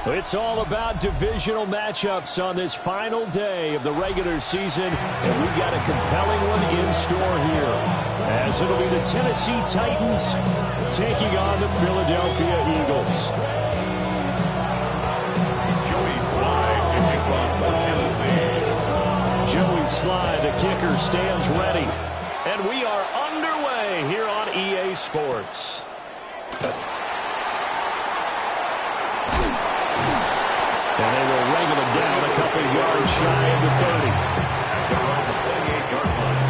It's all about divisional matchups on this final day of the regular season, and we've got a compelling one in store here, as it'll be the Tennessee Titans taking on the Philadelphia Eagles. Joey Slye to kick off for Tennessee. Joey Slye, the kicker, stands ready, and we are underway here on EA Sports. And they will wrangle him down a couple yards shy of the 30. At their own 28-yard line.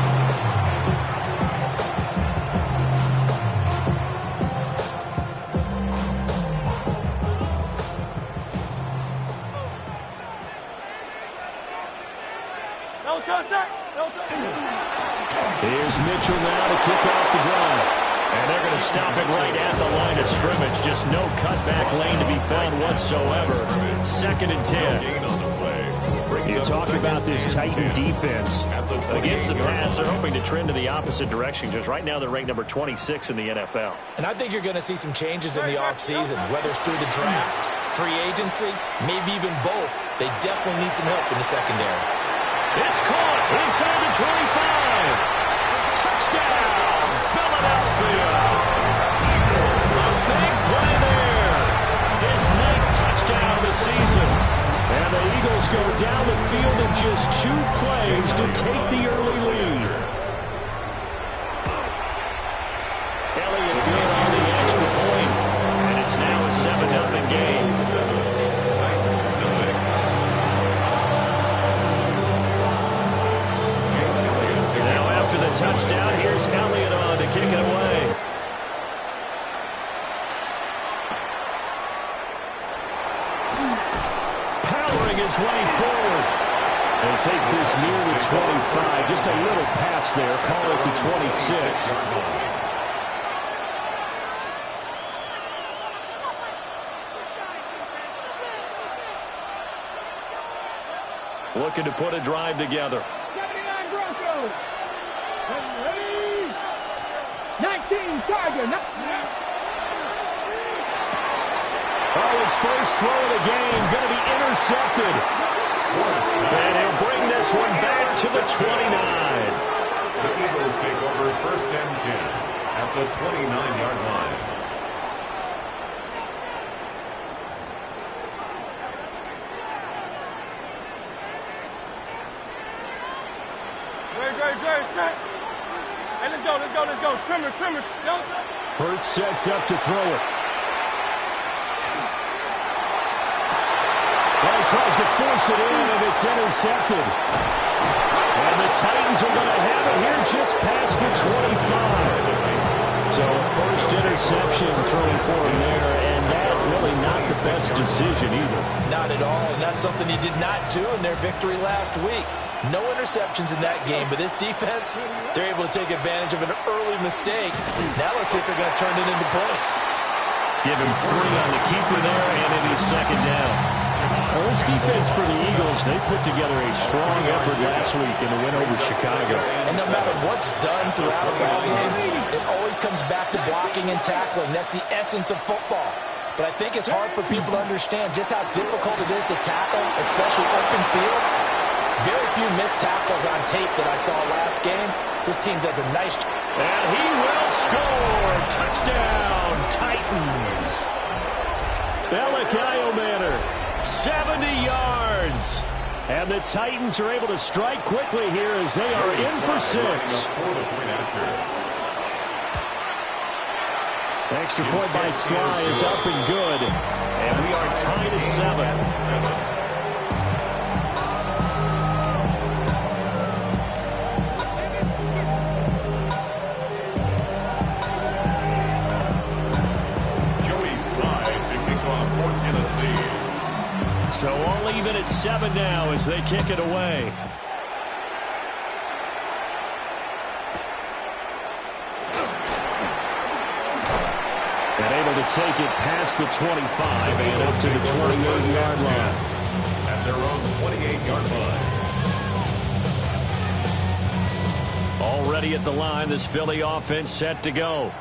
Here's Mitchell now to kick off the drive. And they're going to stop it right at the line of scrimmage. Just no cutback lane to be found whatsoever. 2nd and 10. You talk about this Titan defense. Against the pass, they're hoping to trend to the opposite direction, because right now they're ranked number 26 in the NFL. And I think you're going to see some changes in the offseason, whether it's through the draft, free agency, maybe even both. They definitely need some help in the secondary. It's caught inside the 25. Touchdown, Philadelphia. A big play there. His 9th touchdown of the season. And the Eagles go down the field in just 2 plays to take the early lead. Elliott good on the extra point. And it's now a 7-0 game. Now after the touchdown, here's Elliott on to kick it away. Powering his way forward. And he takes this near the 25. Just a little pass there. Call it the 26. Looking to put a drive together. 19 Charger. Oh, his first throw of the game going to be intercepted. And he'll bring this one back to the 29. The Eagles take over 1st and 10 at the 29-yard line. Great. Hey, let's go. Trimmer. Hurts sets up to throw it. Well, he tries to force it in, and it's intercepted. And the Titans are going to have it here just past the 25. So a first interception thrown for him there, and that really not the best decision either. Not at all, and that's something he did not do in their victory last week. No interceptions in that game, but this defense, they're able to take advantage of an early mistake. Now let's see if they're going to turn it into points. Give him 3 on the keeper there, and it is 2nd down. Well, this defense for the Eagles, they put together a strong effort last week in the win over Chicago. And no matter what's done throughout a ball game, it always comes back to blocking and tackling. That's the essence of football. But I think it's hard for people to understand just how difficult it is to tackle, especially open field. Very few missed tackles on tape that I saw last game. This team does a nice job. And he will score. Touchdown, Titans. Alec Iomanner, 70 yards. And the Titans are able to strike quickly here as they are in for 6. Extra point by Slye is up and good. And we are tied at 7. So all even at 7 now as they kick it away. And able to take it past the 25 and up to the 28-yard line. At their own 28-yard line. Already at the line, this Philly offense set to go.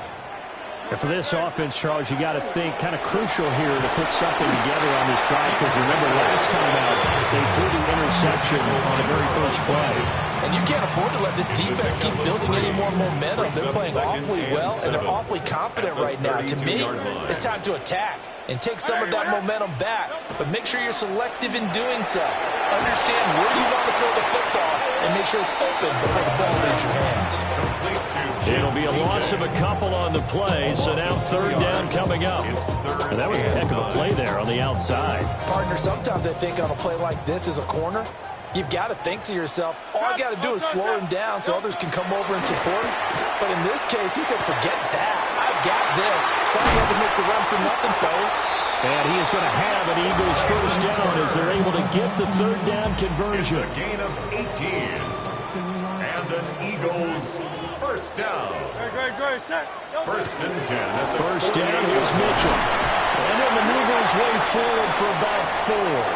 And for this offense, Charles, you got to think kind of crucial here to put something together on this drive, because remember last time out they threw the interception on the very first play. And you can't afford to let this defense keep building any more momentum. They're playing awfully well, and they're awfully confident right now. To me, it's time to attack and take some of that momentum back. But make sure you're selective in doing so. Understand where you want to throw the football and make sure it's open before the ball leaves your hands. It'll be a loss of a couple on the play, so now third down coming up. And that was a heck of a play there on the outside. Partner, sometimes I think on a play like this as a corner, you've got to think to yourself, all I got to do is slow him down so others can come over and support him. But in this case, he said, forget that. I've got this. Somebody had to make the run for nothing, fellas. And he is going to have an Eagles first down as they're able to get the third down conversion. It's a gain of 18. And an Eagles first down. First and 10. First down, here's Mitchell. And then maneuvers way forward for about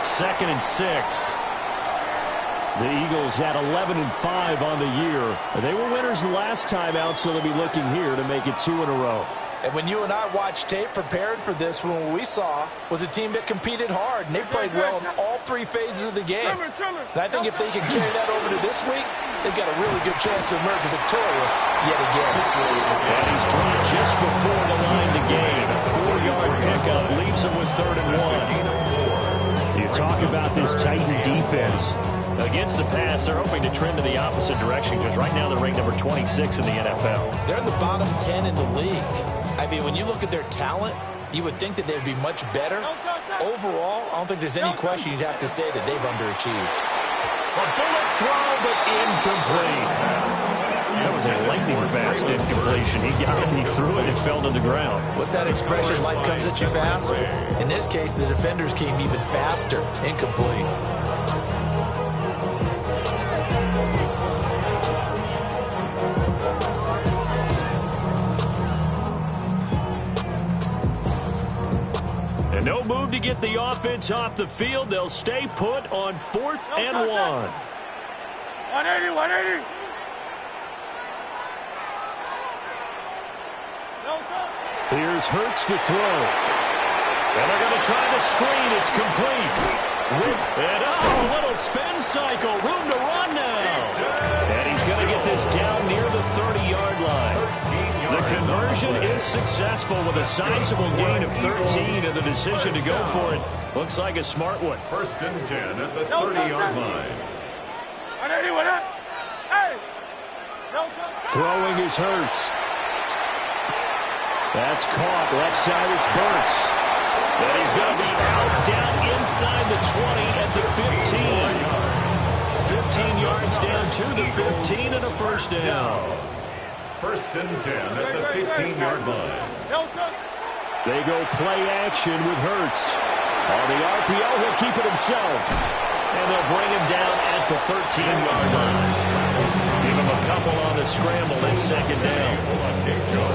4. Second and 6. The Eagles had 11-5 on the year. They were winners the last time out, so they'll be looking here to make it 2 in a row. And when you and I watched tape prepared for this, what we saw was a team that competed hard, and they played well in all 3 phases of the game. And I think if they can carry that over to this week, they've got a really good chance to emerge victorious yet again. And he's dropped just before the line to gain. A 4-yard pickup leaves him with 3rd and 1. You talk about this Titan defense. Against the pass, they're hoping to trend in the opposite direction because right now they're ranked number 26 in the NFL. They're in the bottom 10 in the league. I mean, when you look at their talent, you would think that they'd be much better. Overall, I don't think there's any question you'd have to say that they've underachieved. A bullet throw, but incomplete. That was a lightning-fast incompletion. He got it, he threw it, it fell to the ground. What's that expression, life comes at you fast? In this case, the defenders came even faster. Incomplete. No move to get the offense off the field. They'll stay put on 4th and 1. 180. Here's Hurts to throw. And they're going to try the screen. It's complete. And a little spin cycle. Room to run now. And he's going to get this down near the 30-yard line. The conversion is successful with a sizable gain of 13, and the decision to go for it looks like a smart one. First and 10 at the 30-yard line. Throwing is Hurts. That's caught. Left side, it's Burks. And he's going to be out down inside the 20 at the 15. 15 yards down to the 15 and a first down. First and 10 at the 15-yard line. They go play action with Hurts. On the RPO, he'll keep it himself. And they'll bring him down at the 13-yard line. Give him a couple on the scramble and second down.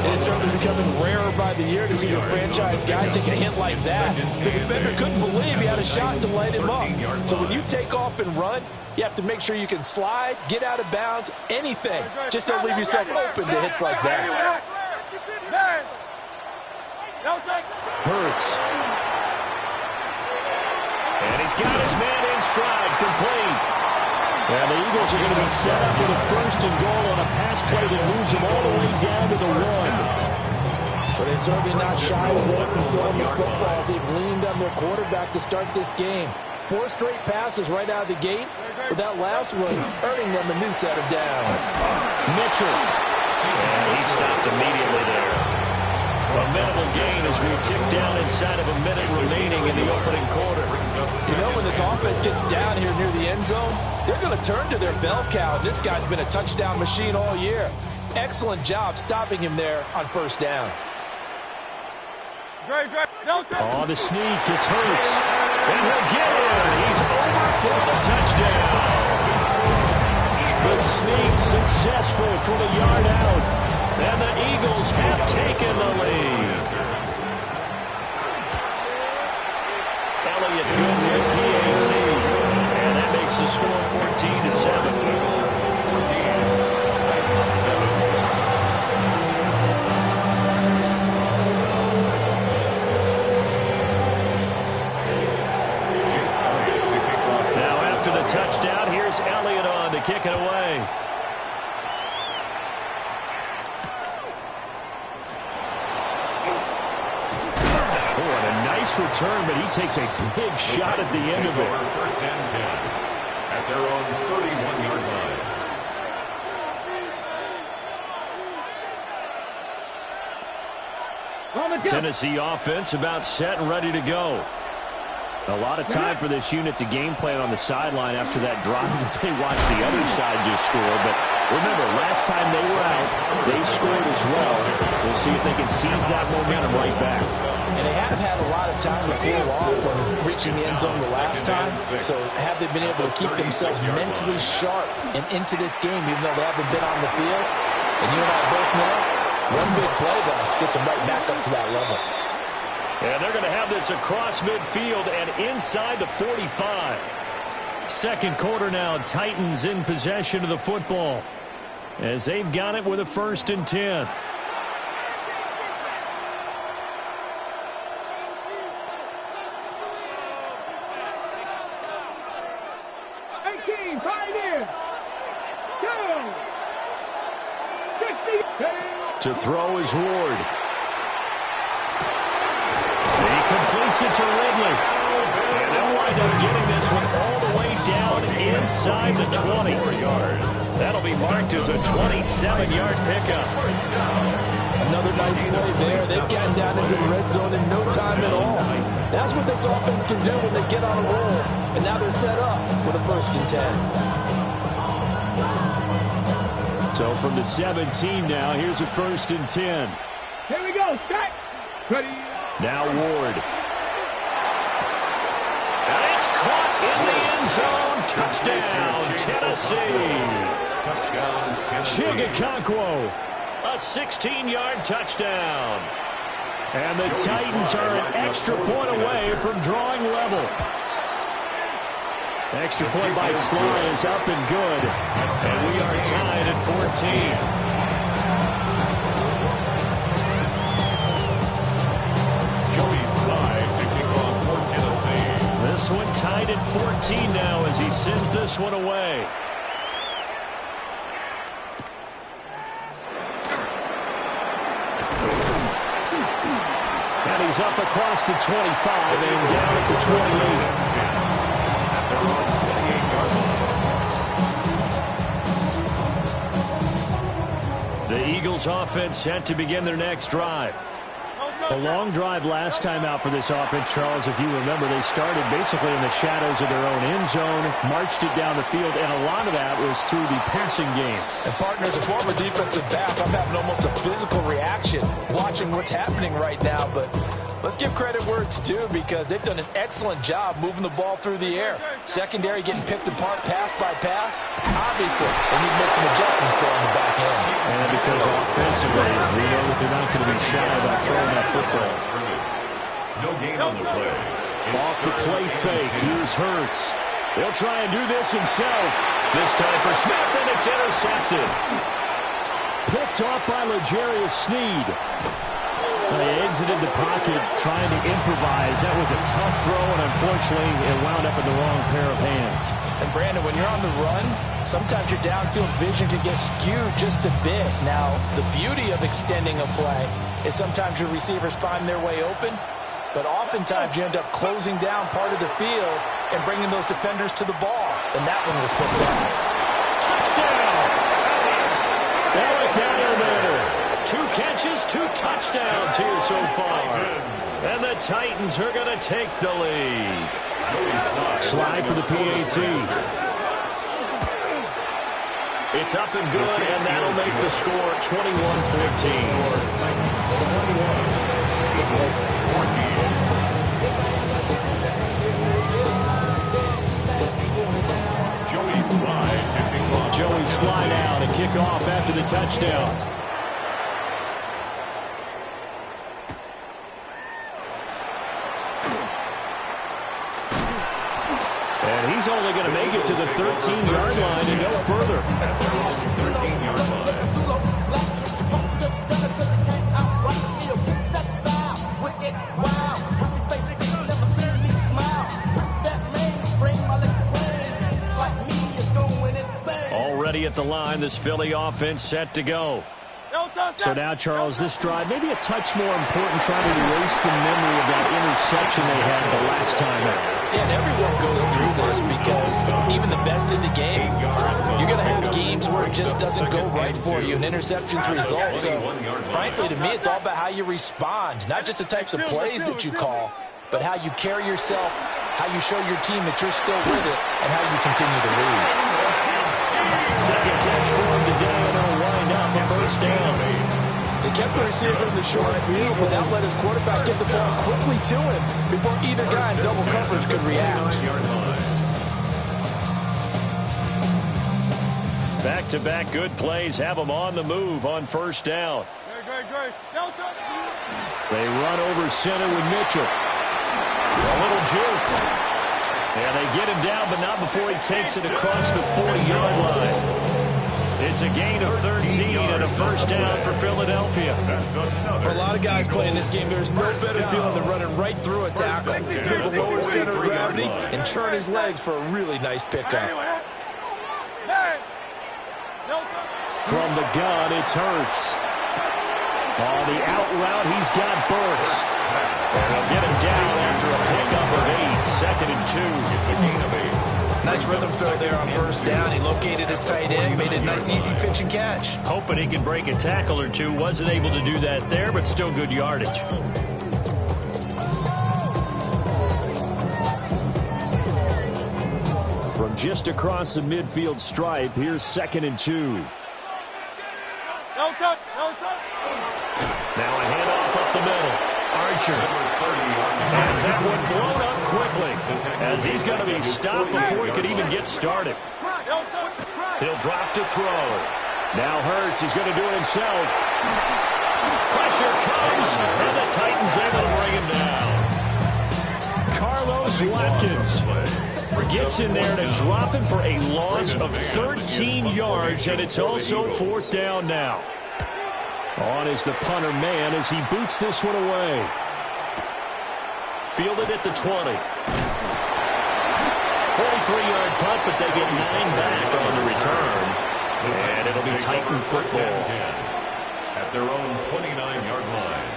It is certainly becoming rarer by the year to see a franchise guy take a hit like that. The defender couldn't believe he had a shot to light him up. So when you take off and run, you have to make sure you can slide, get out of bounds, anything. Just don't leave yourself open to hits like that. Hurts. And he's got his man in stride, complete. And the Eagles are going to be set up with a 1st and goal on a pass play that moves them all the way down to the 1. But they're certainly not shy away from throwing the football as they've leaned on their quarterback to start this game. 4 straight passes right out of the gate, with that last one earning them a new set of downs. Mitchell. And he stopped immediately there. A minimal gain as we tick down inside of a minute remaining in the opening quarter. You know, when this offense gets down here near the end zone, they're going to turn to their bell cow. This guy's been a touchdown machine all year. Excellent job stopping him there on first down. On the sneak, it's Hurts. And he'll get in. He's over for the touchdown. The sneak successful from a yard out. And the Eagles have taken the lead. Elliott good with PAT. And that makes the score 14-7. After the touchdown, here's Elliott on to kick it away. Nice return, but he takes a big shot at the end of it. First and 10 at their own 31-yard line. Tennessee offense about set and ready to go. A lot of time for this unit to game plan on the sideline after that drive that they watched the other side just score. But remember, last time they were out, they scored as well. We'll see if they can seize that momentum right back. And they haven't had a lot of time to cool off from reaching the end zone the last time. So have they been able to keep themselves mentally sharp and into this game, even though they haven't been on the field? And you and I both know, one big play, though, gets them right back up to that level. And they're going to have this across midfield and inside the 45. Second quarter now, Titans in possession of the football as they've got it with a 1st and 10. To throw is Ward. He completes it to Ridley. And they'll wind up getting this one all the way down inside the 20. That'll be marked as a 27-yard pickup. Another nice play there. They've gotten down into the red zone in no time at all. That's what this offense can do when they get on a roll. And now they're set up with a 1st and 10. So from the 17 now, here's a 1st and 10. Here we go, set. Ready. Now Ward. And it's caught in the end zone. Touchdown, Tennessee. Touchdown, Tennessee. Chigakonkwo, a 16-yard touchdown. And the Titans are an extra point away from drawing level. Extra point by Sly is up and good. And we are tied at 14. Joey Sly taking on for Tennessee. This one tied at 14 now as he sends this one away. And he's up across the 25 and down at the 28. The Eagles offense set to begin their next drive. A long drive last time out for this offense, Charles. If you remember, they started basically in the shadows of their own end zone, marched it down the field, and a lot of that was through the passing game. And partners, a former defensive back, I'm having almost a physical reaction watching what's happening right now. But let's give credit where it's due because they've done an excellent job moving the ball through the air. Secondary getting picked apart pass by pass. Obviously, they need to make some adjustments there on the back end. And because offensively, we know that they're not going to be shy about throwing that football. No gain on the play. Off the play fake, here's Hurts. He'll try and do this himself. This time for Smith, and it's intercepted. Picked off by L'Jarius Sneed. They exited the pocket trying to improvise. That was a tough throw, and unfortunately, it wound up in the wrong pair of hands. And Brandon, when you're on the run, sometimes your downfield vision can get skewed just a bit. Now, the beauty of extending a play is sometimes your receivers find their way open, but oftentimes you end up closing down part of the field and bringing those defenders to the ball. And that one was picked off. Touchdown! Eric Alexander. 2 catches, 2 touchdowns here so far. And the Titans are going to take the lead. Slide for the PAT. It's up and good, and that'll make the score 21-14. Joey Slide out and kick off after the touchdown. And he's only going to make it to the 13-yard line and no further. At their own 13-yard line. ready at the line. This Philly offense set to go. So now, Charles, this drive, maybe a touch more important, trying to erase the memory of that interception they had the last time out. Yeah, and everyone goes through this because even the best in the game, you're going to have games where it just doesn't go right for you, and interceptions result. So, frankly, to me, it's all about how you respond, not just the types of plays that you call, but how you carry yourself, how you show your team that you're still with it, and how you continue to lead. Second catch for him today, and he'll wind up a first down. They kept the receiver in the short field, but that let his quarterback get the ball quickly to him before either guy in double coverage could react. Back-to-back good plays have them on the move on first down. They run over center with Mitchell. A little juke. And they get him down, but not before he takes it across the 40-yard line. It's a gain of 13 and a first down for Philadelphia. For a lot of guys playing this game, there's no better feeling than running right through a tackle. He's able to lower center of gravity and turn his legs for a really nice pickup. From the gun, it's Hurts. On the out route, he's got Burks. And they'll get him down after a pickup of 8. Second and 2. It's a gain of 8. Nice rhythm throw there on first down. He located his tight end, made it a nice, easy pitch and catch. Hoping he could break a tackle or two. Wasn't able to do that there, but still good yardage. From just across the midfield stripe, here's second and 2. No touch, no touch. Now a handoff up the middle. Archer. And that one blown up quickly as he's going to be stopped before he could even get started. He'll drop to throw. Now Hurts is going to do it himself. Pressure comes, and the Titans able to bring him down. Carlos Watkins gets in there to drop him for a loss of 13 yards, and it's also fourth down now. On is the punter man as he boots this one away. Fielded at the 20. 43-yard punt, but they get 9 back on the return. And it'll be Titan football. At their own 29-yard line.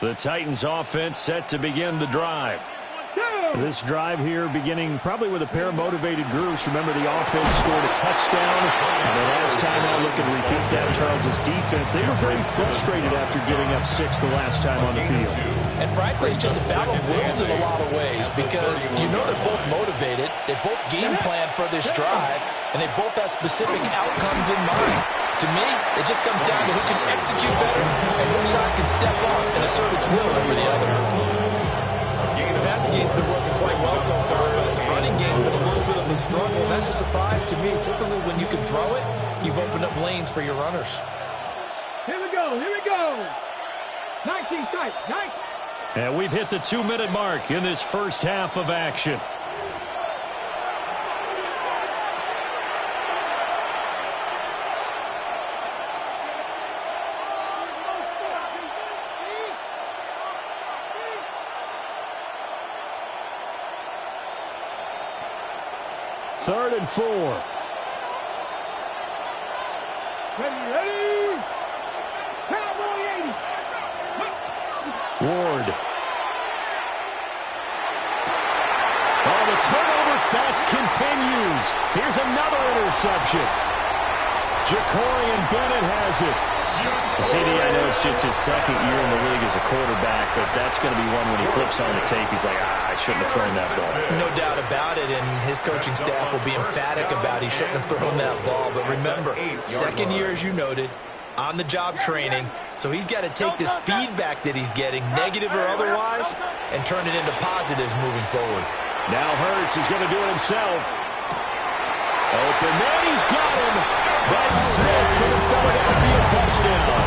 The Titans offense set to begin the drive. This drive here beginning probably with a pair of motivated groups. Remember, the offense scored a touchdown. And the last time out, look and repeat that, Charles' defense. They were very frustrated after giving up 6 the last time on the field. And frankly, it's just a battle of wills in a lot of ways because you know they're both motivated. They both game plan for this drive, and they both have specific outcomes in mind. To me, it just comes down to who can execute better and which side can step up and assert its will over the other. The passing game's been working quite well so far, but the running game's been a little bit of a struggle. That's a surprise to me. Typically, when you can throw it, you've opened up lanes for your runners. Here we go, here we go. 19 strikes, 19. And we've hit the 2-minute mark in this first half of action. Third and 4. Ready. Cowboy 80. Ward. Oh, the turnover fest continues. Here's another interception. Jacorian Bennett has it. CD, I know it's just his second year in the league as a quarterback, but that's going to be one when he flips on the tape. He's like, I shouldn't have thrown that ball. No doubt about it, and his coaching staff will be emphatic about he shouldn't have thrown that ball. But remember, second year, as you noted, on-the-job training, so he's got to take this feedback that he's getting, negative or otherwise, and turn it into positives moving forward. Now Hurts is going to do it himself. Open man, he's got him. That's Smith for the Philadelphia touchdown.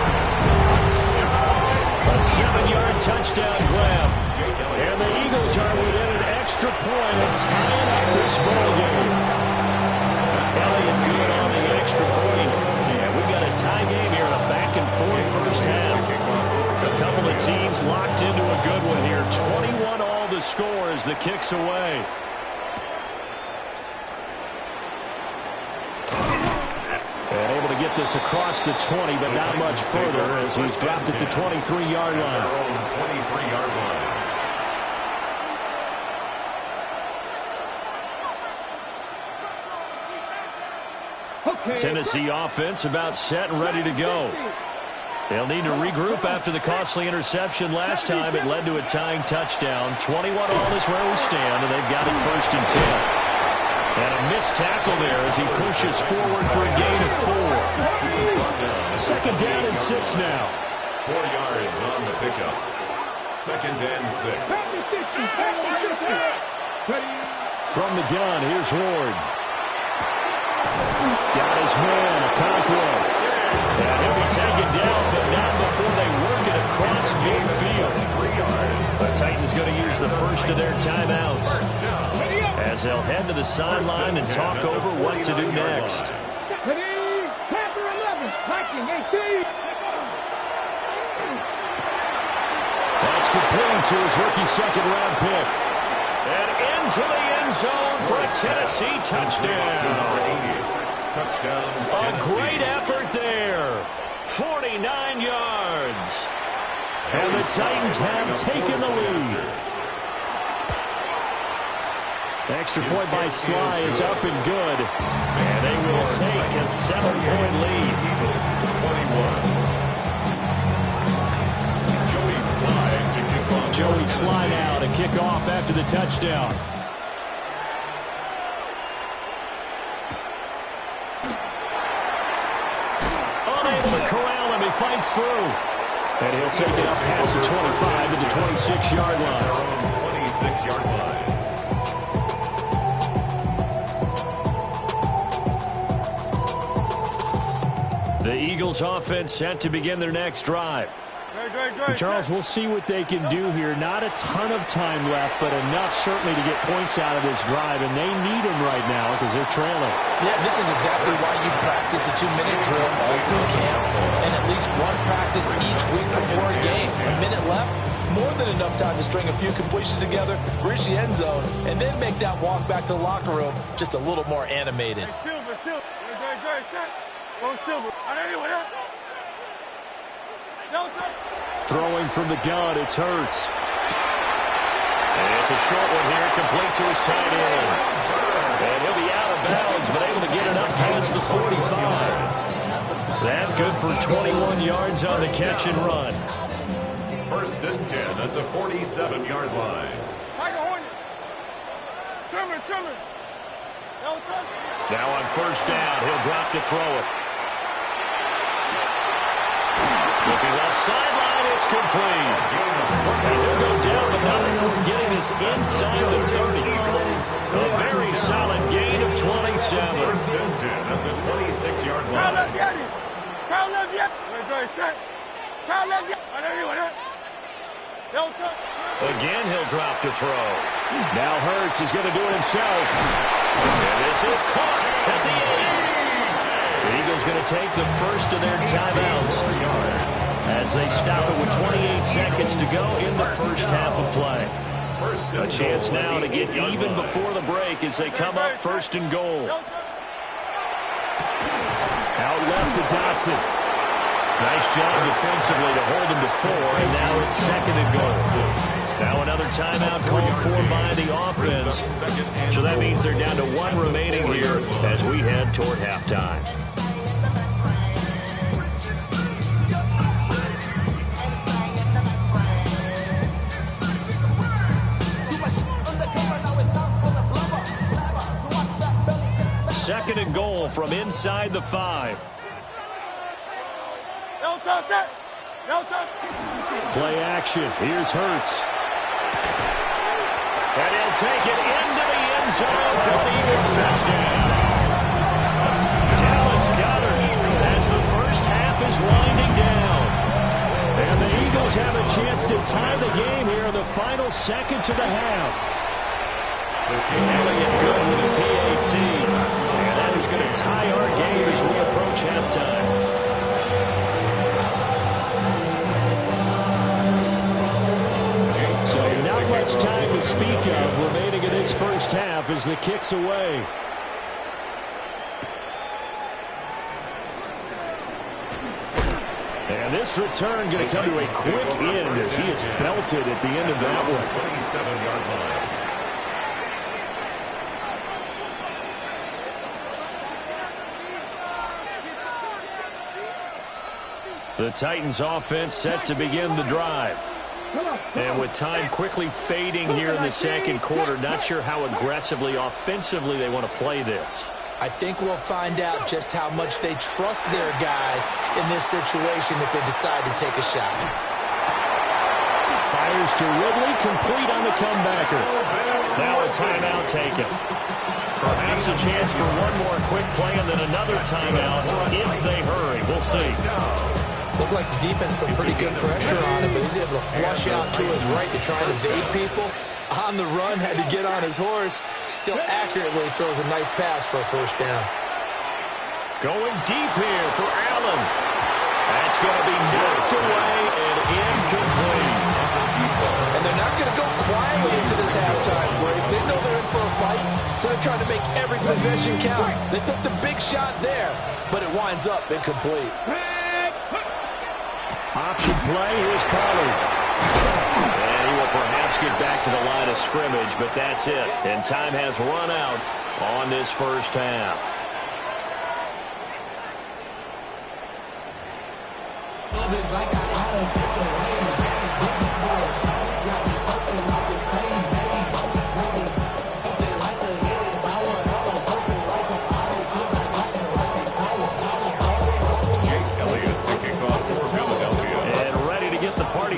A 7-yard touchdown grab. And the Eagles are within an extra point of tying up this ballgame. Elliott good on the extra point. And we've got a tie game here in a back-and-forth first half. A couple of teams locked into a good one here. 21 all the score as the kick's away. And able to get this across the 20, but not much further as he's dropped it to 23-yard line. 23-yard line. Tennessee offense about set and ready to go. They'll need to regroup after the costly interception last time. It led to a tying touchdown. 21 all is where we stand, and they've got it 1st and 10. And a missed tackle there as he pushes forward for a gain of 4. 2nd down and 6 now. 4 yards on the pickup. 2nd and 6. From the gun, here's Ward. Got his man, Okonkwo. And he'll be taken down, but not before they work it across midfield. The Titans going to use the first of their timeouts as they'll head to the sideline and talk over what to do next. That's complete to his rookie 2nd-round pick. And into the end zone for a Tennessee touchdown. A great effort there. 49 yards. And the Titans have taken the lead. Extra point by Sly is up and good. And they will take a 7-point lead. Joey Sly now to kick off after the touchdown. Unable to corral him, he fights through. And he'll take it up past the 25 to the 26-yard line. 26-yard line. The Eagles offense set to begin their next drive. Charles, we'll see what they can do here. Not a ton of time left, but enough certainly to get points out of this drive, and they need them right now because they're trailing. Yeah, this is exactly why you practice a 2-minute drill all through camp and at least one practice each week before a game. A minute left, more than enough time to string a few completions together, reach the end zone, and then make that walk back to the locker room just a little more animated. Silver. Go Silver. Throwing from the gun, it's Hurts. And it's a short one here, complete to his tight end. And he'll be out of bounds, but able to get it up past the 45. That good for 21 yards on the catch and run. 1st and 10 at the 47-yard line. Trimmer. Now on 1st down, he'll drop to throw it. Looking left sideline, it's complete. And he'll go down, but not before getting this inside the 30. A very solid gain of 27. 1st and 10 at the 26-yard line. Again, he'll drop to throw. Now Hurts is going to do it himself. And this is caught at the end. The Eagles going to take the first of their timeouts as they stop it with 28 seconds to go in the first half of play. A chance now to get even before the break as they come up 1st and goal. Out left to Dotson. Nice job defensively to hold him to 4, and now it's 2nd and goal. Now another timeout called for by the offense. So that means they're down to 1 remaining here as we head toward halftime. Second and goal from inside the 5. Play action. Here's Hurts. And he'll take it into the end zone for the Eagles touchdown. Dallas Goedert as the first half is winding down. And the Eagles have a chance to tie the game here in the final seconds of the half. Having it good with a PAT. And that is going to tie our game as we approach halftime. much time to speak of remaining in this first half as the kick's away. And this return going to come to a quick end as he is belted at the end of that one. 27-yard line. The Titans offense set to begin the drive. And with time quickly fading here in the second quarter, not sure how aggressively, offensively they want to play this. I think we'll find out just how much they trust their guys in this situation if they decide to take a shot. Fires to Ridley, complete on the comebacker. Now a timeout taken. Perhaps a chance for one more quick play and then another timeout if they hurry. We'll see. Looked like the defense put pretty good pressure on him, but he's able to flush out to his right to try and evade people. On the run, had to get on his horse. Still accurately throws a nice pass for a first down. Going deep here for Allen. That's going to be knocked away and incomplete. And they're not going to go quietly into this halftime break. They know they're in for a fight, so they're trying to make every possession count. They took the big shot there, but it winds up incomplete. Option play, here's Pollard. And he will perhaps get back to the line of scrimmage, but that's it. And time has run out on this first half.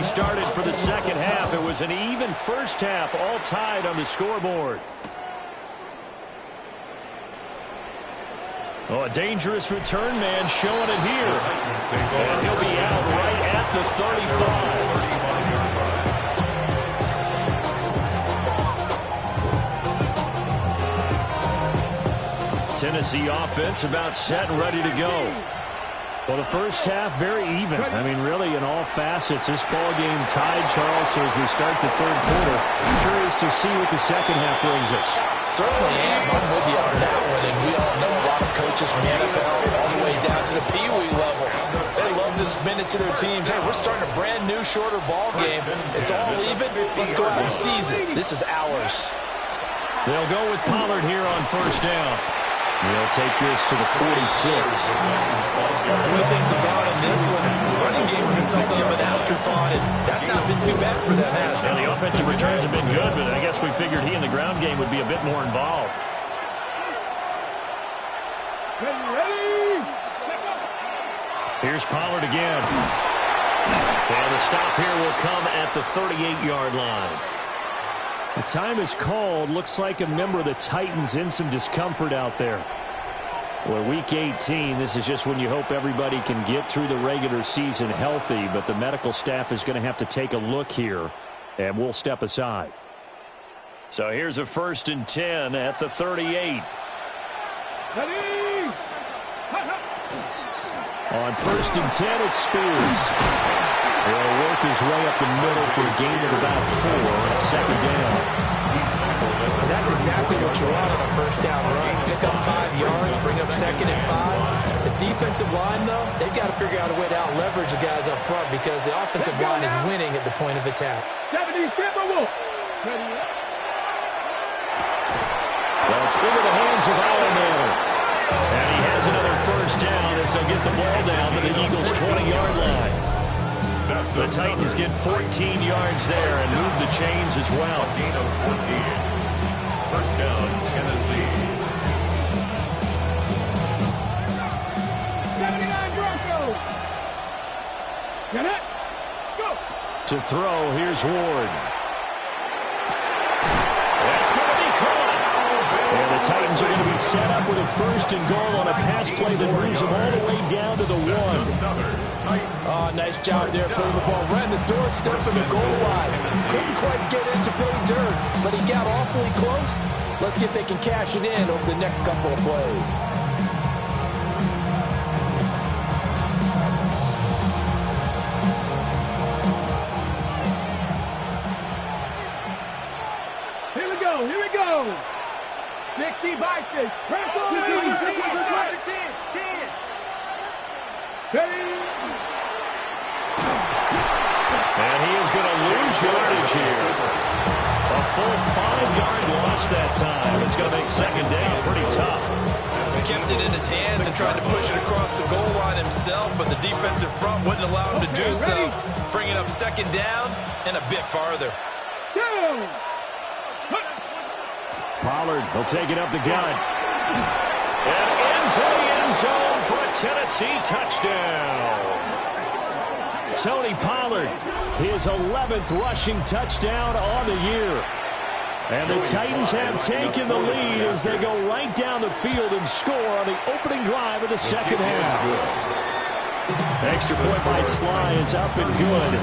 Started for the second half. It was an even first half, all tied on the scoreboard. Oh, a dangerous return man showing it here. And he'll be out right at the 35. Tennessee offense about set and ready to go. Well, the first half, very even. I mean, really, in all facets, this ball game tied, Charles. So as we start the third quarter, I'm curious to see what the second half brings us. Certainly am. I'm with you on that one. And we all know a lot of coaches from the NFL all the way down to the Pee-wee level. They love to spin it to their teams. Hey, we're starting a brand new, shorter ball game. It's all even. Let's go out and seize it. This is ours. They'll go with Pollard here on first down. He'll take this to the 46. The way things have gone in this one, the running game's been something of an afterthought, and that's not been too bad for them, has it? Yeah, the offensive returns have been good, but I guess we figured he in the ground game would be a bit more involved. Here's Pollard again. And the stop here will come at the 38-yard line. The time is called. Looks like a member of the Titans in some discomfort out there. Well, week 18, this is just when you hope everybody can get through the regular season healthy, but the medical staff is going to have to take a look here, and we'll step aside. So here's a 1st and 10 at the 38. On 1st and 10, it's Spears. He'll work his way up the middle for a gain of about 4, second down. And that's exactly what you want on a first down run. Pick up 5 yards, bring up 2nd and 5. The defensive line, though, they've got to figure out a way to out-leverage the guys up front because the offensive line is winning at the point of attack. That's into the hands of Allen. And he has another first down as they'll get the ball down to the Eagles' 20-yard line. The Titans get 14 yards there and move the chains as well. Gain of 14. First down, Tennessee. 79 Broncos. Get it. Go. To throw, here's Ward. That's going to be caught. And the Titans are going to be set up with a 1st and goal on a pass play that moves them all the way down to the 1. Oh, nice job there putting the ball right in the doorstep of the goal line. Couldn't quite get into pay dirt, but he got awfully close. Let's see if they can cash it in over the next couple of plays. 60 Vikings. Press on. 10. And he is going to lose yardage here. A full 5-yard loss that time. It's going to make second down pretty tough. He kept it in his hands and tried to push it across the goal line himself, but the defensive front wouldn't allow him to do so, bringing up second down and a bit farther. Pollard will take it up the gut. And into the end zone for a Tennessee touchdown. Tony Pollard, his 11th rushing touchdown on the year. And the Titans have taken the lead as they go right down the field and score on the opening drive of the second half. Extra point by Sly is up and good.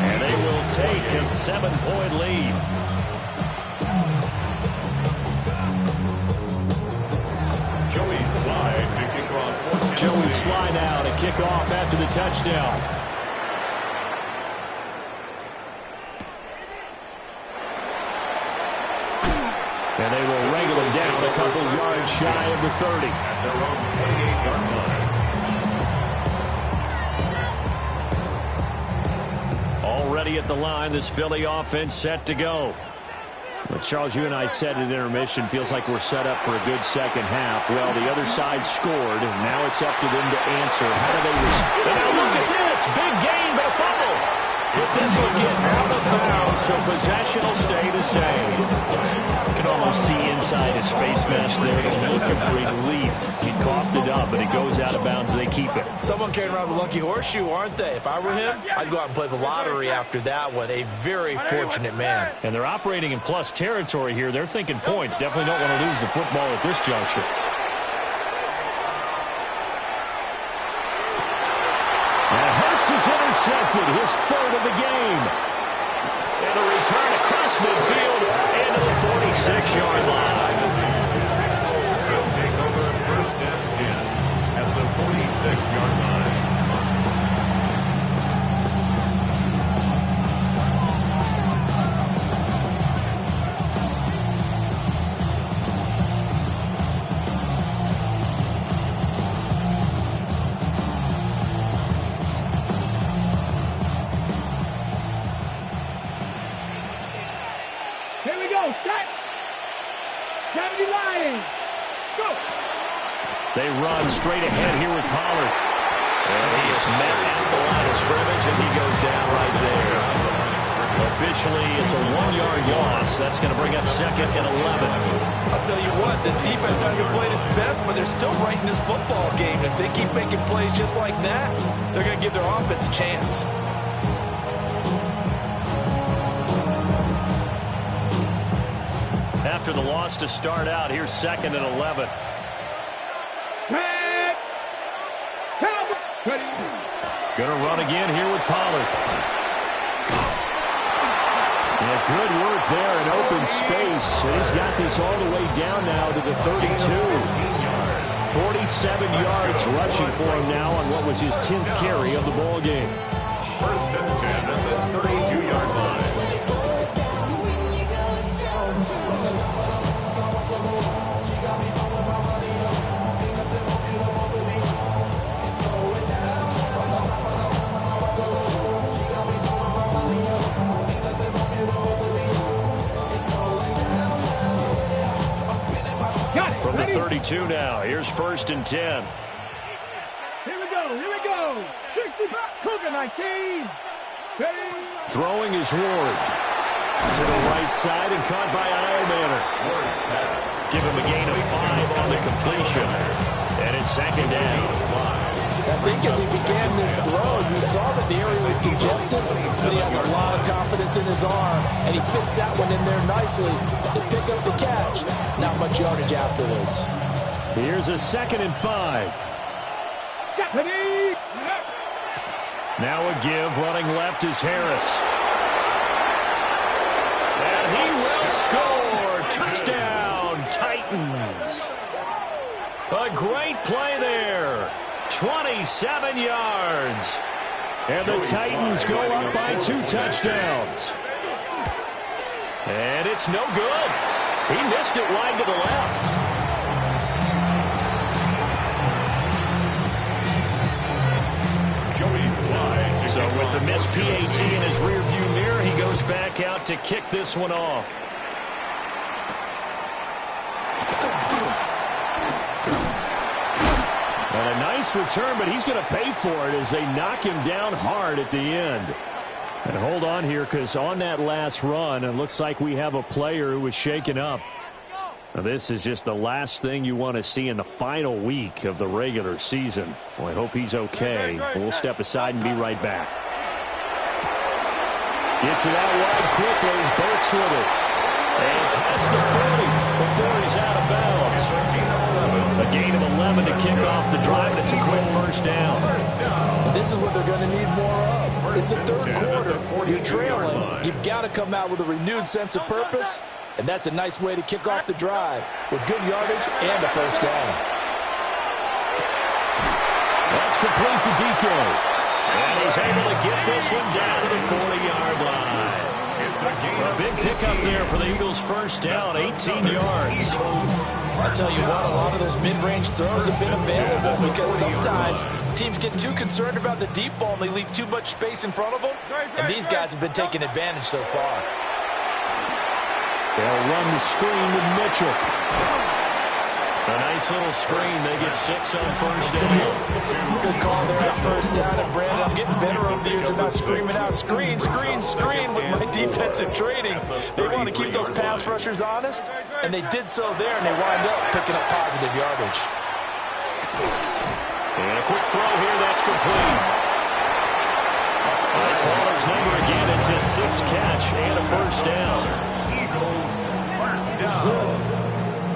And they will take a 7-point lead. Joey Sly to kick off. Joey Sly now to kick off after the touchdown. And they will wrangle him down a couple yards shy of the 30. At their own 28-yard line. Already at the line, this Philly offense set to go. Well, Charles, you and I said at intermission, feels like we're set up for a good second half. Well, the other side scored, and now it's up to them to answer. How do they respond? And now look at this. Big gain, but a fumble. But this will get out of bounds, so possession will stay the same. You can almost see inside his face mask there the look of relief. He coughed it up, but it goes out of bounds. They keep it. Someone carrying around the lucky horseshoe, aren't they? If I were him, I'd go out and play the lottery after that one. A very fortunate man. And they're operating in plus territory here. They're thinking points. Definitely don't want to lose the football at this juncture. And Hurts is intercepted, his third of the game. And a return across midfield into the 46-yard line. They'll take over first and 10 at the 46-yard line. Here we go. Set. 70 Lions. Go. They run straight ahead here with Pollard. And he is met at the line of scrimmage, and he goes down right there. Officially, it's a 1-yard loss. That's going to bring up second and 11. I'll tell you what, this defense hasn't played its best, but they're still right in this football game. If they keep making plays just like that, they're going to give their offense a chance. After the loss to start out, here's second and 11. Gonna run again here with Pollard. And good work there in open space. And he's got this all the way down now to the 32. 47 yards rushing for him now on what was his 10th carry of the ball game. First and 10 at the 32-yard line. From the 32 now, here's first and 10. Here we go. Here we go. 60 bucks. Cougar 19. Throwing is Ward. To the right side and caught by Eilmanner. Give him a gain of 5 on the completion. And it's second down. I think as he began this throw, you saw that the area was congested, but he has a lot of confidence in his arm, and he fits that one in there nicely to pick up the catch. Not much yardage afterwards. Here's a second and 5. Now a give, running left is Harris. And he will score. Touchdown, Titans. A great play there. 27 yards. And the Titans go up by 2 touchdowns. And it's no good. He missed it wide to the left. With a missed PAT in his rearview mirror, he goes back out to kick this one off. And a nice return, but he's going to pay for it as they knock him down hard at the end. And hold on here, because on that last run, it looks like we have a player who was shaken up. Now, this is just the last thing you want to see in the final week of the regular season. Well, I hope he's okay. We'll step aside and be right back. Gets it out wide quickly. Burks with it. And past the 40 before he's out of bounds. A gain of 11 to kick off the drive, and it's a quick first down. This is what they're going to need more of. It's the third quarter. You're trailing. You've got to come out with a renewed sense of purpose, and that's a nice way to kick off the drive with good yardage and a first down. That's complete to DK. And he's able to get this one down to the 40-yard line. A big pickup there for the Eagles' first down, 18 yards. I'll tell you what, a lot of those mid-range throws have been available because sometimes teams get too concerned about the deep ball and they leave too much space in front of them, and these guys have been taking advantage so far. They'll run the screen with Mitchell. A nice little screen. They get 6 on first down. Good call there on first down. And Brandon, I'm getting better over the years and not screaming out, screen, screen, screen with my defensive training. They want to keep those pass rushers honest, and they did so there, and they wind up picking up positive yardage. And a quick throw here. That's complete. They call his number again. It's his 6th catch and a first down. Eagles first down.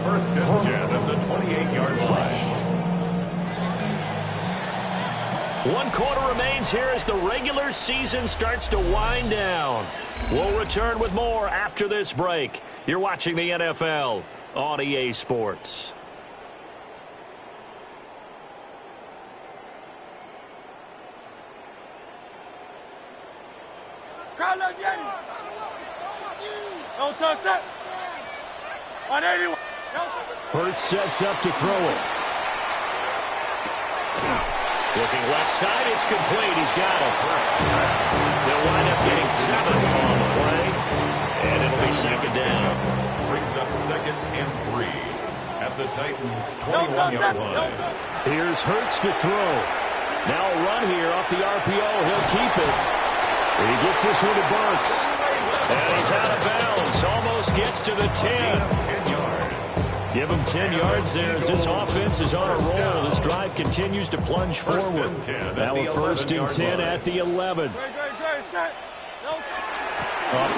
First and 10 at the 28-yard line. 1 quarter remains here as the regular season starts to wind down. We'll return with more after this break. You're watching the NFL on EA Sports. Don't touch that. On 81. Hurts sets up to throw it. Looking left side, it's complete. He's got it. They'll wind up getting 7 on the play, and it'll be second down. Brings up 2nd and 3 at the Titans' 21-yard line. Here's Hurts to throw. Now a run here off the RPO. He'll keep it. He gets this one to Burks. And he's out of bounds. Almost gets to the 10. 10 yards. Give him 10 yards there as this offense is on a roll. This drive continues to plunge forward. Now a 1st and 10 at the 11. Off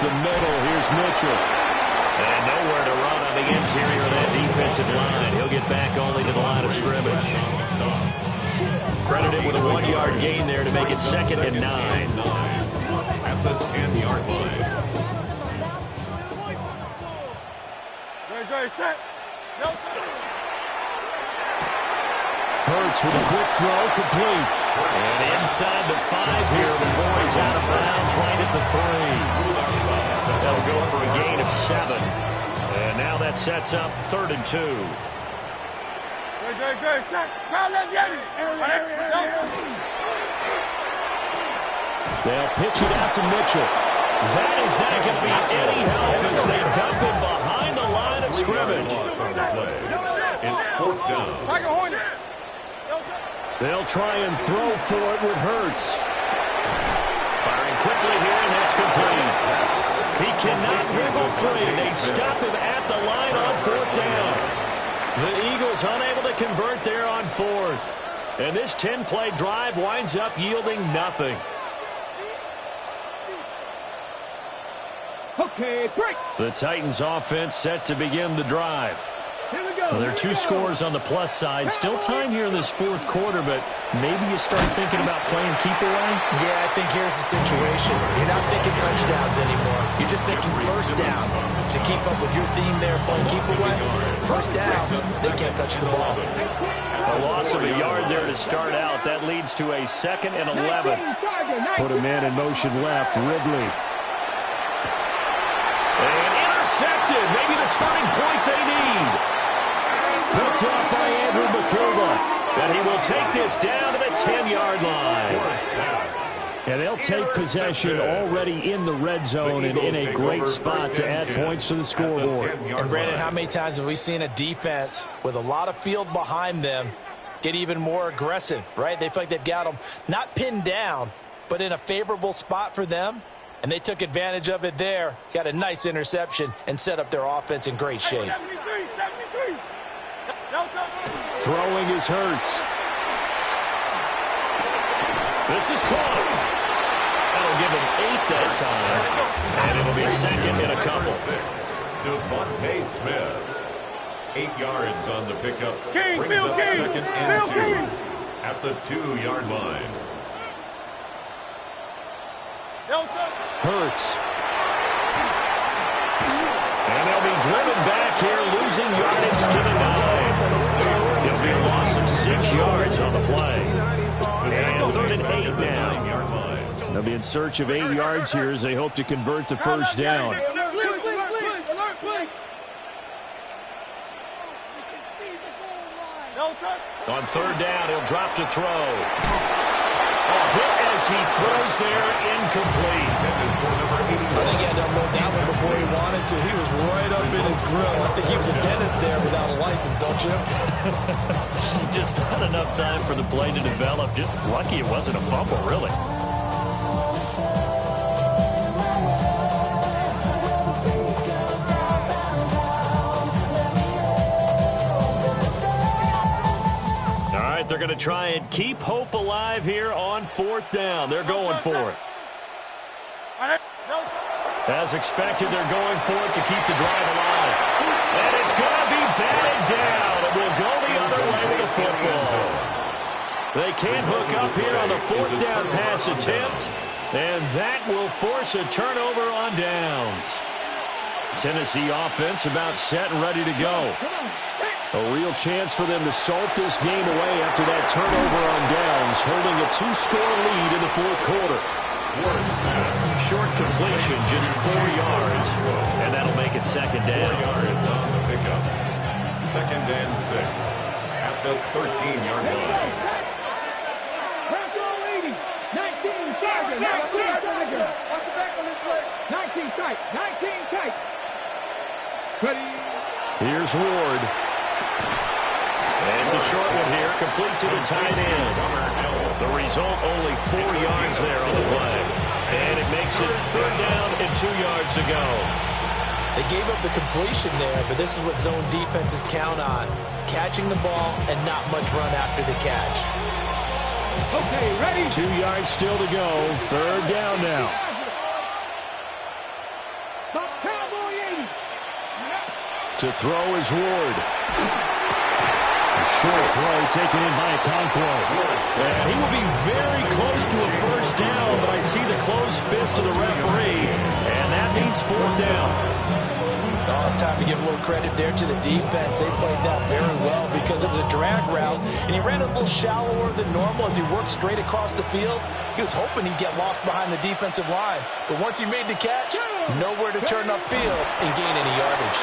the middle, here's Mitchell. And nowhere to run on the interior of that defensive line. He'll get back only to the line of scrimmage. Credited with a 1-yard gain there to make it 2nd and 9. At the 10-yard line. Hurts with a quick throw, complete. And inside the 5 here before he's out of bounds, right at the 3. That'll go for a gain of 7. And now that sets up 3rd and 2. They'll pitch it out to Mitchell. That is not going to be any help as they dump him behind the line of scrimmage. It's 4th down. They'll try and throw for it with Hurts. Firing quickly here, and that's complete. He cannot wiggle free. They stop him at the line on 4th down. The Eagles unable to convert there on 4th. And this 10-play drive winds up yielding nothing. Okay, break. The Titans offense set to begin the drive. Here we go. Well, there are 2 scores on the plus side. Still time here in this 4th quarter, but maybe you start thinking about playing keep away? Yeah, I think here's the situation. You're not thinking touchdowns anymore. You're just thinking first downs. To keep up with your theme there, playing keep away, first downs, they can't touch the ball. A loss of a yard there to start out. That leads to a 2nd and 11. Put a man in motion left, Ridley. And intercepted. Maybe the turning point they need. Picked up by Andrew McCurva. And he will take this down to the 10-yard line. Yeah, they'll take possession already in the red zone and in a great spot to add points to the scoreboard. And, Brandon, how many times have we seen a defense with a lot of field behind them get even more aggressive, right? They feel like they've got them not pinned down, but in a favorable spot for them, and they took advantage of it there, got a nice interception, and set up their offense in great shape. 73. Throwing is Hurts. This is caught. That'll give him 8 that time. And it'll be second in a couple. Devontae Smith. 8 yards on the pickup. King, brings Bill up King. second and 2 at the 2-yard line. Hurts. And they'll be driven back here, losing yardage to the 9. It'll be a loss of 6 yards on the play. And 3rd and 8 now. They'll be in search of 8 yards here as they hope to convert the first down. On 3rd down, he'll drop to throw. A hit as he throws there, incomplete. I think he had to unload that one before he wanted to. He was right up in his grill. I think he was a dentist there without a license, don't you? Just not enough time for the play to develop. Just lucky it wasn't a fumble, really. They're going to try and keep hope alive here on 4th down. They're going for it. As expected, they're going for it to keep the drive alive. And it's going to be batted down. It will go the other way with the football. They can't hook up here on the 4th down pass attempt. And that will force a turnover on downs. Tennessee offense about set and ready to go. A real chance for them to salt this game away after that turnover on downs, holding a 2-score lead in the 4th quarter. Short completion, just 4 yards, and that'll make it 2nd down. 4 yards on the pickup. 2nd and 6 at the 13-yard line. 19 tight. Here's Ward. And it's a short one here, complete to the tight end. The result, only 4 yards there on the play. And it makes it 3rd down and 2 yards to go. They gave up the completion there, but this is what zone defenses count on. Catching the ball and not much run after the catch. Okay, ready? 2 yards still to go. 3rd down now. Stop Cowboy 80. To throw is Ward. Short throw taken in by Okonkwo. And he will be very close to a first down, but I see the closed fist of the referee, and that means 4th down. Oh, it's time to give a little credit there to the defense. They played that very well because it was a drag route, and he ran a little shallower than normal as he worked straight across the field. He was hoping he'd get lost behind the defensive line, but once he made the catch, nowhere to turn upfield and gain any yardage.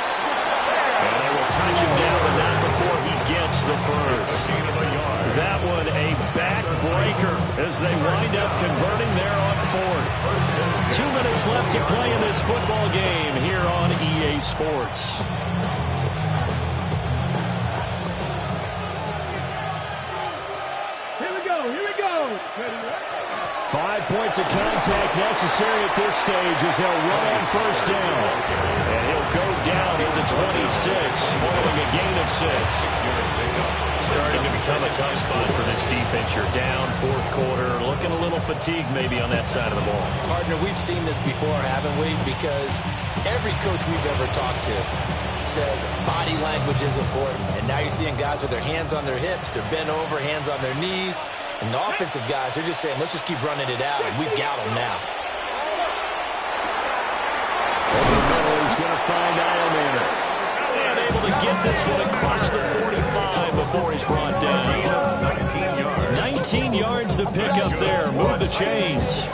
And they will touch him down, but not before he gets the first. That one a backbreaker as they wind up converting there on 4th. 2 minutes left to play in this football game here on EA Sports. Here we go. 5 points of contact necessary at this stage as they'll run on first down. And he'll go down at the 26, following a gain of 6. Starting to become a tough spot for this defense. You're down 4th quarter, looking a little fatigued maybe on that side of the ball. Partner, we've seen this before, haven't we? Because every coach we've ever talked to says body language is important. And now you're seeing guys with their hands on their hips, they're bent over, hands on their knees. And the offensive guys, they're just saying, let's just keep running it out, and we've got them now. Over the middle, he's going to find Eilman. And able to get this one across the 45 before he's brought down. 19 yards to pick up there. Move the chains.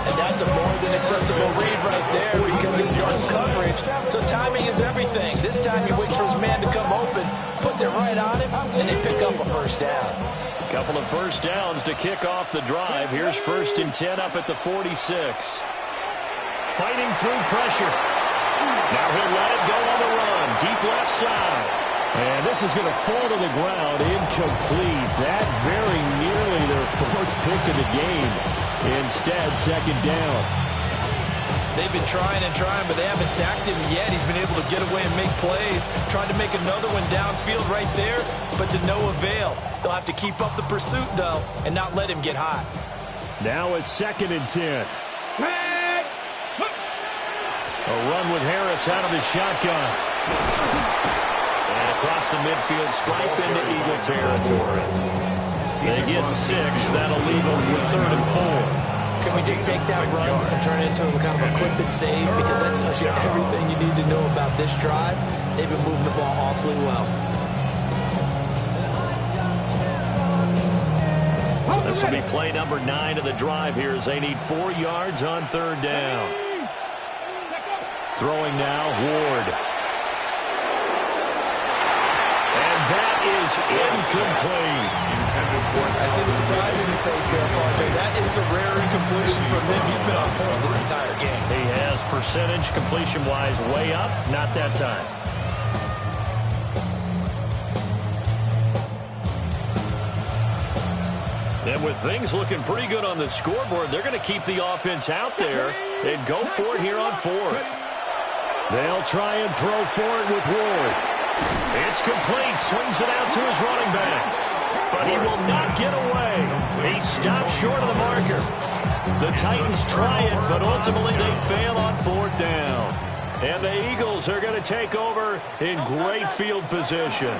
And that's a more than acceptable read right there because it's zone coverage. So timing is everything. This time he waits for his man to come open, puts it right on him, and they pick up a first down. Couple of first downs to kick off the drive. Here's 1st and 10 up at the 46. Fighting through pressure. Now he'll let it go on the run. Deep left side. And this is going to fall to the ground. Incomplete. That very nearly their 4th pick of the game. Instead, 2nd down. They've been trying and trying, but they haven't sacked him yet. He's been able to get away and make plays. Tried to make another one downfield right there, but to no avail. They'll have to keep up the pursuit, though, and not let him get hot. Now a 2nd and 10. A run with Harris out of the shotgun. And across the midfield stripe into Eagle territory. They get 6. That'll leave them with 3rd and 4. Can we just take that run and turn it into kind of a clip and save? Because that tells you everything you need to know about this drive. They've been moving the ball awfully well. This will be play number 9 of the drive here as they need 4 yards on 3rd down. Throwing now, Ward. And that is incomplete. I see the surprise in your face there, partner. That is a rare incompletion from him. He's been on point this entire game. He has percentage completion-wise way up. Not that time. And with things looking pretty good on the scoreboard, they're going to keep the offense out there and go for it here on 4th. They'll try and throw for it with Ward. It's complete. Swings it out to his running back. But he will not get away. He stops short of the marker. The Titans try it, but ultimately they fail on 4th down. And the Eagles are going to take over in great field position.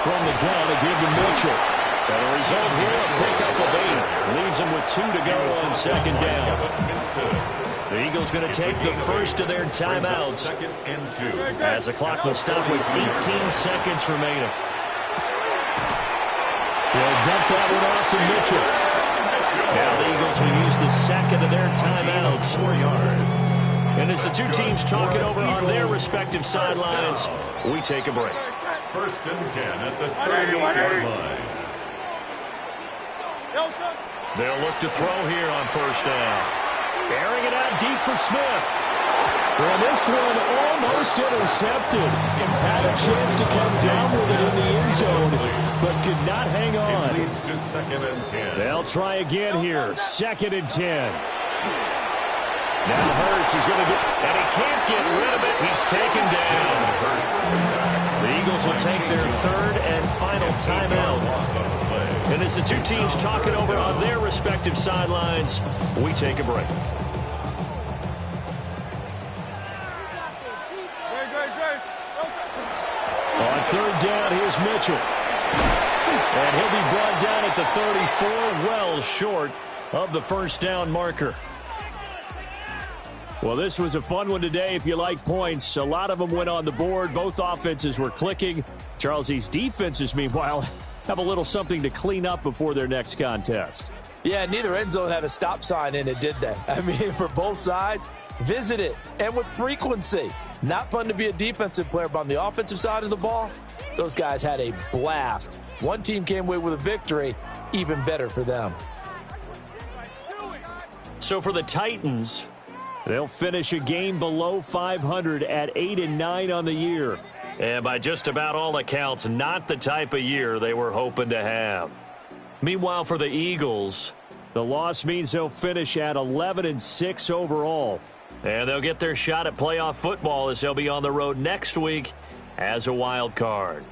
From the gun, a give to Mitchell. And a result here, a pickup of 8. Leaves them with 2 to go on 2nd down. The Eagles going to take the first of their timeouts as the clock will stop with 18 seconds remaining. They'll dump that one off to Mitchell. Now the Eagles will use the 2nd of their timeouts. 4 yards. And as the two teams talk it over on their respective sidelines, we take a break. 1st and 10 at the 30-yard line. They'll look to throw here on 1st down. Airing it out deep for Smith. Well, this one almost intercepted. Had a chance to come down with it in the end zone, but could not hang on. It leads to 2nd and 10. They'll try again here. 2nd and 10. Now Hurts is going to get, and he can't get rid of it. He's taken down. The Eagles will take their 3rd and final timeout. And as the two teams talk it over on their respective sidelines, we take a break. On 3rd down, here's Mitchell. And he'll be brought down at the 34, well short of the 1st down marker. Well, this was a fun one today if you like points. A lot of them went on the board. Both offenses were clicking. Charles, these defenses, meanwhile, have a little something to clean up before their next contest. Yeah, neither end zone had a stop sign in it, did they? I mean, for both sides, visit it, and with frequency. Not fun to be a defensive player, but on the offensive side of the ball, those guys had a blast. One team came away with a victory, even better for them. So for the Titans, they'll finish a game below 500 at 8-9 on the year. And by just about all accounts, not the type of year they were hoping to have. Meanwhile, for the Eagles, the loss means they'll finish at 11-6 overall. And they'll get their shot at playoff football as they'll be on the road next week as a wild card.